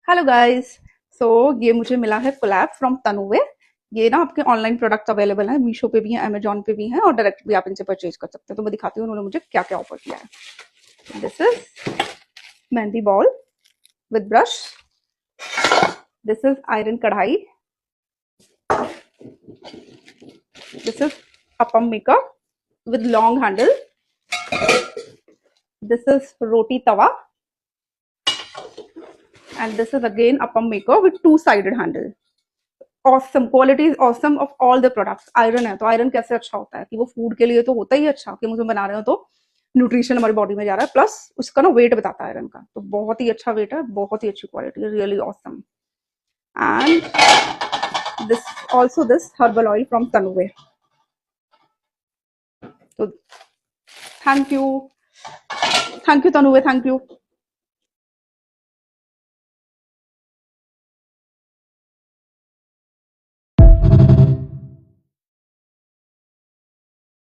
Hello guys. सो ये मुझे मिला है कोलैब फ्रॉम तनुवे। ये ना आपके ऑनलाइन प्रोडक्ट अवेलेबल है, मीशो पे भी है, अमेजोन पे भी है और डायरेक्ट भी आप इनसे परचेज कर सकते हो। तो मैं दिखाती हूँ उन्होंने मुझे क्या क्या ऑफर किया है। This is mehndi ball with brush. This is iron kadhai. This is appam maker with long handle. This is roti tawa, and this is again appam maker with two-sided handle. Awesome, quality is awesome of all the products. Iron है तो iron कैसे अच्छा होता है कि वो food के लिए तो होता ही अच्छा कि मुझे बना रहे हो तो न्यूट्रिशन हमारी बॉडी में जा रहा है, प्लस उसका ना वेट बताता है आयरन का, तो बहुत ही अच्छा वेट है, बहुत ही अच्छी quality, really awesome. And this herbal oil from Tanuve. तो thank you Tanuve, thank you.